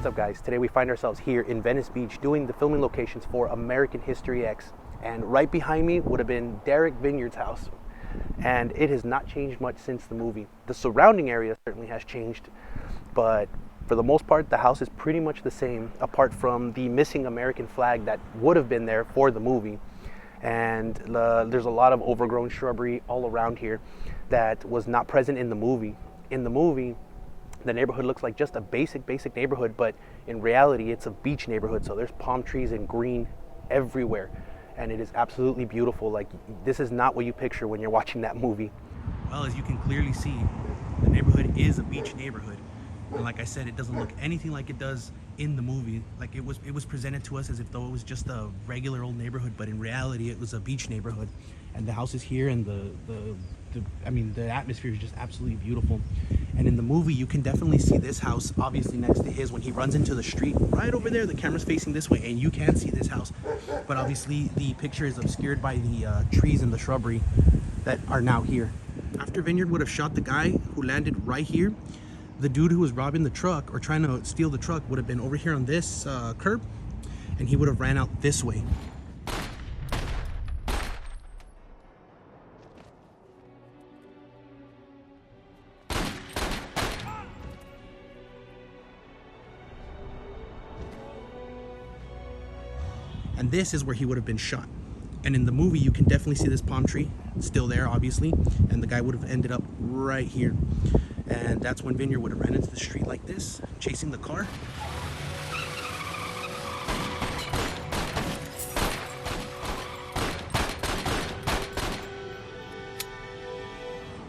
What's up, guys? Today we find ourselves here in Venice Beach doing the filming locations for American History X, and right behind me would have been Derek Vinyard's house, and it has not changed much since the movie. The surrounding area certainly has changed, but for the most part the house is pretty much the same, apart from the missing American flag that would have been there for the movie. And there's a lot of overgrown shrubbery all around here that was not present in the movie. In the movie, the neighborhood looks like just a basic neighborhood, but in reality it's a beach neighborhood, so there's palm trees and green everywhere, and it is absolutely beautiful. Like, this is not what you picture when you're watching that movie. Well, as you can clearly see, the neighborhood is a beach neighborhood, and like I said, it doesn't look anything like it does in the movie. Like, it was presented to us as if though it was just a regular old neighborhood, but in reality it was a beach neighborhood. And the house is here, and the atmosphere is just absolutely beautiful. And in the movie you can definitely see this house obviously next to his when he runs into the street. Right over there, the camera's facing this way, and you can see this house, but obviously the picture is obscured by the trees and the shrubbery that are now here. After Vinyard would have shot the guy who landed right here, the dude who was robbing the truck or trying to steal the truck would have been over here on this curb, and he would have ran out this way. And this is where he would have been shot. And in the movie you can definitely see this palm tree still there, obviously, and the guy would have ended up right here. And that's when Vinyard would have ran into the street like this, chasing the car.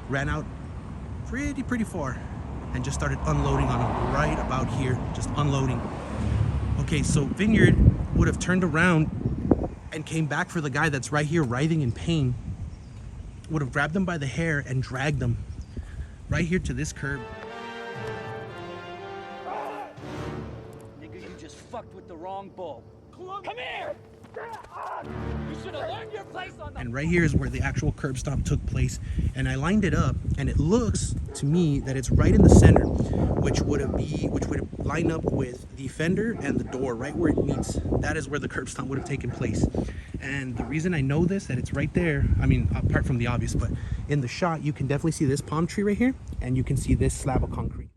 Ran out pretty far and just started unloading on him right about here, just unloading. Okay, so Vinyard would have turned around and came back for the guy that's right here writhing in pain, would have grabbed him by the hair and dragged them right here to this curb. Nigga, you just fucked with the wrong bull. Come here! You should have learned your place on the... And right here is where the actual curb stop took place. And I lined it up, and it looks to me that it's right in the center, which would line up with the fender and the door right where it meets. That is where the curb stop would have taken place. And the reason I know this, that it's right there, I mean, apart from the obvious, but in the shot you can definitely see this palm tree right here, and you can see this slab of concrete.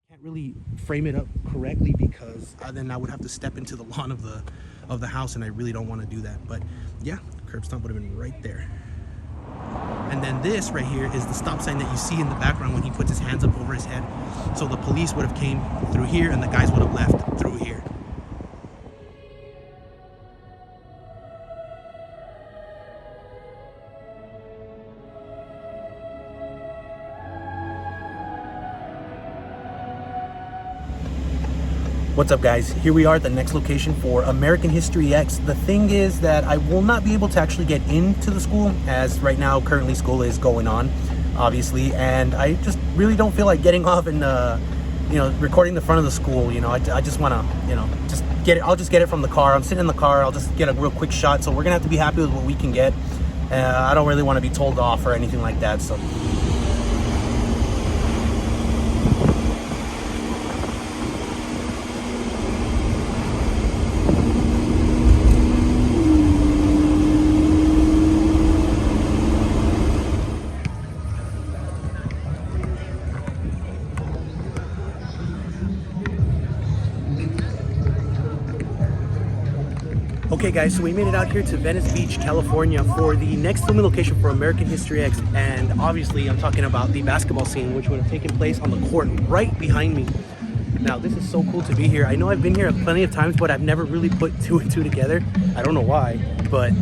Can't really frame it up correctly because then I would have to step into the lawn of the house, and I really don't want to do that. But yeah, the curb stop would have been right there. And then this right here is the stop sign that you see in the background when he puts his hands up over his head. So the police would have came through here, and the guys would have left through here. What's up, guys? Here we are at the next location for American History X. The thing is that I will not be able to actually get into the school, as right now currently school is going on, obviously, and I just really don't feel like getting off and recording the front of the school. I just want to just get it. I'll just get it from the car. I'm sitting in the car, I'll just get a real quick shot. So we're gonna have to be happy with what we can get. I don't really want to be told off or anything like that, so okay, guys, so we made it out here to Venice Beach, California for the next filming location for American History X, and obviously I'm talking about the basketball scene, which would have taken place on the court right behind me. Now, this is so cool to be here. I know I've been here plenty of times, but I've never really put two and two together. I don't know why, but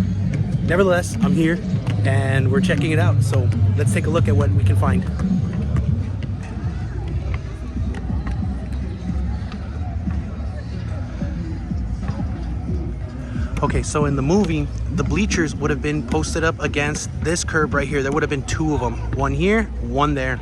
nevertheless, I'm here and we're checking it out. So let's take a look at what we can find. Okay, so in the movie, the bleachers would have been posted up against this curb right here. There would have been two of them, one here, one there.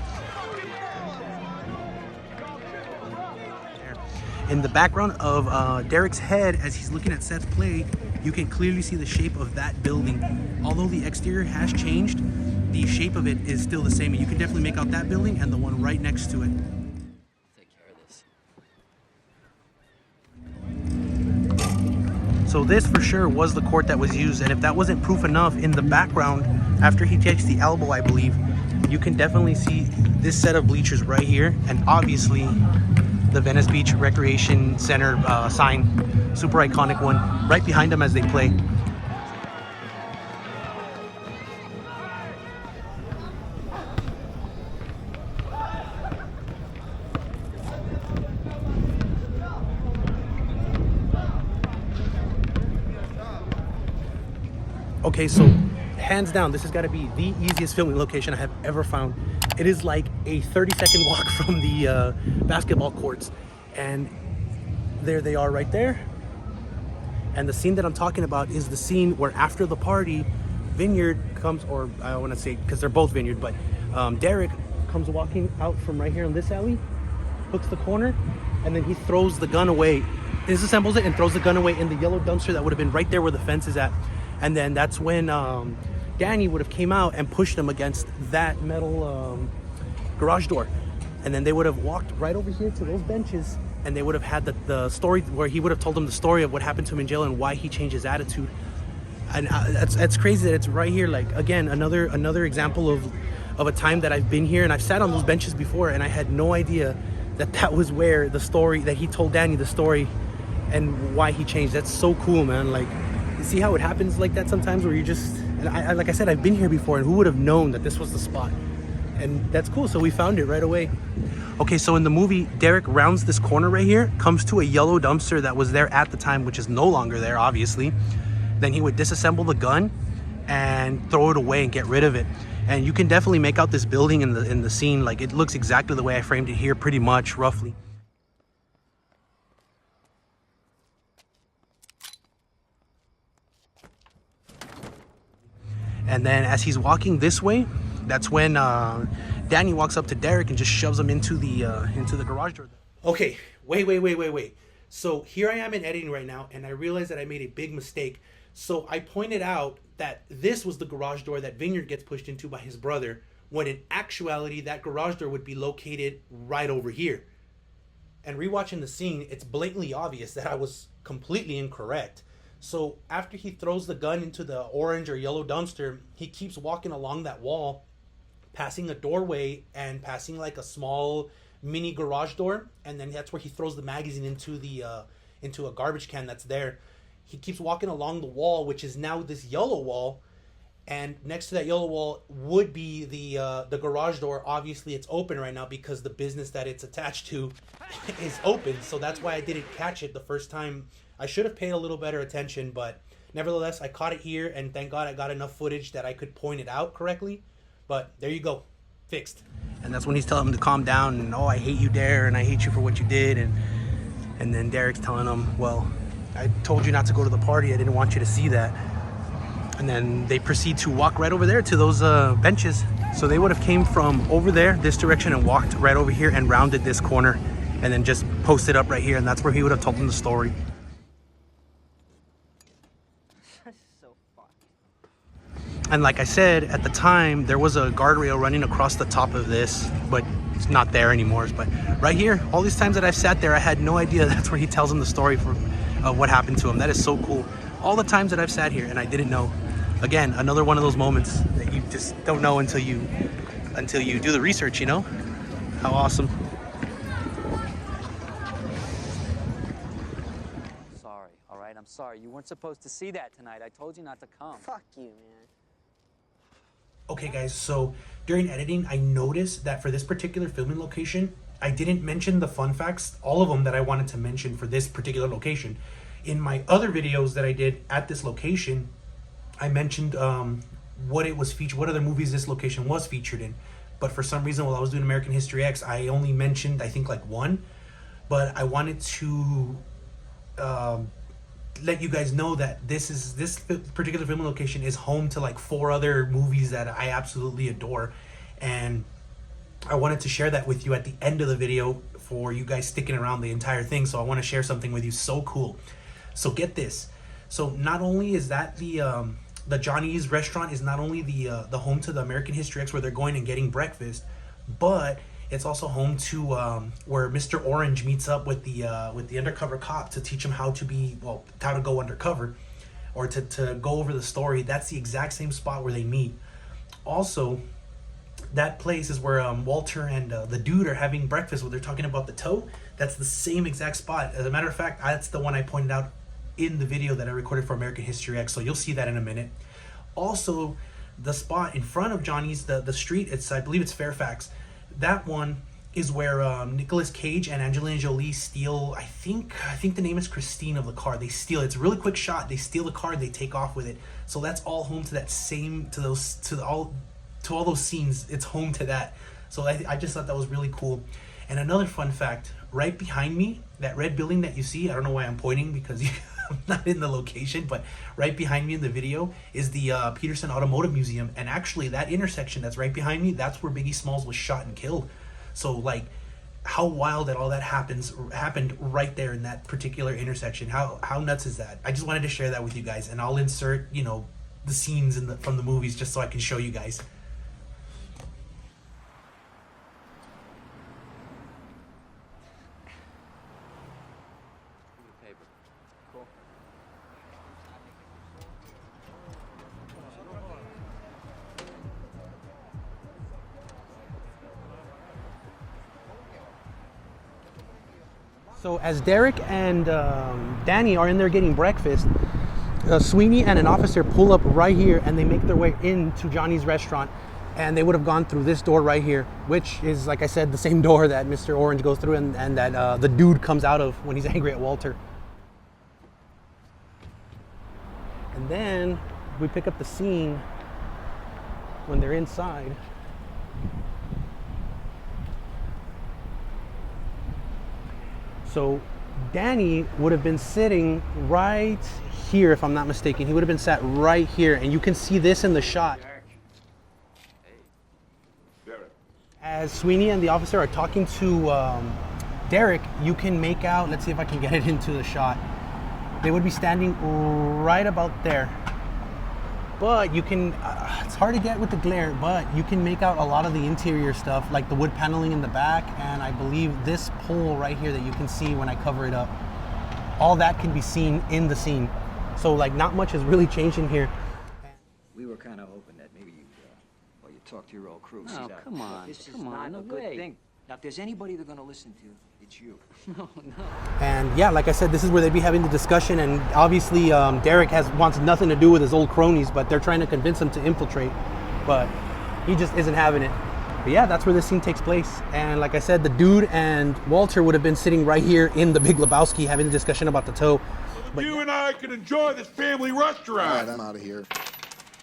In the background of Derek's head, as he's looking at Seth's play, you can clearly see the shape of that building. Although the exterior has changed, the shape of it is still the same. You can definitely make out that building and the one right next to it. so this for sure was the court that was used, and if that wasn't proof enough, in the background, after he takes the elbow, I believe, you can definitely see this set of bleachers right here, and obviously the Venice Beach Recreation Center sign, super iconic one, right behind them as they play. Okay, so hands down, this has got to be the easiest filming location I have ever found. It is like a 30-second walk from the basketball courts, and there they are right there. And the scene that I'm talking about is the scene where after the party, Vineyard comes, or I want to say, because they're both Vineyard, but Derek comes walking out from right here in this alley, hooks the corner, and then he throws the gun away, disassembles it and throws the gun away in the yellow dumpster that would have been right there where the fence is at. And then that's when Danny would have came out and pushed him against that metal garage door. And then they would have walked right over here to those benches, and they would have had the story where he would have told them the story of what happened to him in jail and why he changed his attitude. And that's crazy that it's right here. Like, again, another example of a time that I've been here, and I've sat on those benches before, and I had no idea that was where the story that he told Danny the story and why he changed. That's so cool, man. Like, you see how it happens like that sometimes, where you just, and I like I said, I've been here before, and who would have known that this was the spot? And that's cool, so we found it right away. Okay, so in the movie, Derek rounds this corner right here, comes to a yellow dumpster that was there at the time, which is no longer there, obviously. Then he would disassemble the gun and throw it away and get rid of it. And you can definitely make out this building in the scene. Like, it looks exactly the way I framed it here, pretty much, roughly. And then as he's walking this way, that's when Danny walks up to Derek and just shoves him into the garage door. Okay, wait. So here I am in editing right now, and I realized that I made a big mistake. So I pointed out that this was the garage door that Vineyard gets pushed into by his brother, when in actuality that garage door would be located right over here. And rewatching the scene, it's blatantly obvious that I was completely incorrect. So after he throws the gun into the orange or yellow dumpster, he keeps walking along that wall, passing a doorway and passing like a small mini garage door, and then that's where he throws the magazine into a garbage can that's there. He keeps walking along the wall, which is now this yellow wall, and next to that yellow wall would be the garage door. Obviously, it's open right now because the business that it's attached to is open, so that's why I didn't catch it the first time. I should have paid a little better attention, but nevertheless, I caught it here, and thank God I got enough footage that I could point it out correctly. But there you go, fixed. And that's when he's telling him to calm down, and I hate you, Derek, and I hate you for what you did, and then Derek's telling him, well, I told you not to go to the party, I didn't want you to see that. And then they proceed to walk right over there to those benches. So they would have came from over there, this direction, and walked right over here and rounded this corner, and then just posted up right here, and that's where he would have told them the story. And like I said, at the time, there was a guardrail running across the top of this, but it's not there anymore. But right here, all these times that I've sat there, I had no idea that's where he tells him the story of what happened to him. That is so cool. All the times that I've sat here and I didn't know. Again, another one of those moments that you just don't know until you do the research, you know? How awesome. Sorry, all right? I'm sorry. You weren't supposed to see that tonight. I told you not to come. Fuck you, man. Okay guys, so during editing, I noticed that for this particular filming location, I didn't mention the fun facts, all of them that I wanted to mention for this particular location. In my other videos that I did at this location, I mentioned what it was featured, what other movies this location was featured in. But for some reason, while I was doing American History X, I only mentioned, I think, like one. But I wanted to let you guys know that this particular film location is home to like 4 other movies that I absolutely adore, and I wanted to share that with you at the end of the video for you guys sticking around the entire thing. So I want to share something with you so cool. So get this. So not only is that the Johnny's restaurant is not only the home to the American History X where they're going and getting breakfast, but It's also home to where Mr. Orange meets up with the undercover cop to teach him how to how to go undercover, or to go over the story. That's the exact same spot where they meet. Also, that place is where Walter and the dude are having breakfast where they're talking about the toe. That's the same exact spot. As a matter of fact, that's the one I pointed out in the video that I recorded for American History X, so you'll see that in a minute. Also, the spot in front of Johnny's, the street, I believe it's Fairfax. That one is where Nicolas Cage and Angelina Jolie steal, I think the name is Christine of the car. They steal, it's a really quick shot. They steal the car, they take off with it. So that's all home to that same, to all those scenes. It's home to that. So I just thought that was really cool. And another fun fact, right behind me, that red building that you see, I don't know why I'm pointing because I'm not in the location, but right behind me in the video is the Peterson Automotive Museum. And actually that intersection that's right behind me, that's where Biggie Smalls was shot and killed. So like, how wild that all that happened right there in that particular intersection. How nuts is that? I just wanted to share that with you guys, and I'll insert, you know, the scenes from the movies just so I can show you guys. So as Derek and Danny are in there getting breakfast, Sweeney and an officer pull up right here and they make their way into Johnny's restaurant, and they would have gone through this door right here, which is, like I said, the same door that Mr. Orange goes through and that the dude comes out of when he's angry at Walter. And then we pick up the scene when they're inside. So Danny would have been sitting right here, if I'm not mistaken. He would have been sat right here, and you can see this in the shot. As Sweeney and the officer are talking to Derek, you can make out, let's see if I can get it into the shot. They would be standing right about there. But you can, it's hard to get with the glare, but you can make out a lot of the interior stuff, like the wood paneling in the back, and I believe this pole right here that you can see when I cover it up. All that can be seen in the scene. So like not much has really changed in here. We were kind of hoping that maybe you talk to your old crew. Oh, come on, This is come on, not a no good way. thing. Now, if there's anybody they're going to listen to, it's you. No. And yeah, like I said, this is where they'd be having the discussion, and obviously Derek wants nothing to do with his old cronies, but they're trying to convince him to infiltrate, but he just isn't having it. But yeah, that's where this scene takes place. And like I said, the dude and Walter would have been sitting right here in the Big Lebowski having a discussion about the toe. But you and I can enjoy this family restaurant. All right, I'm out of here.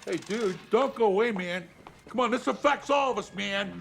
Hey, dude, don't go away, man. Come on, this affects all of us, man.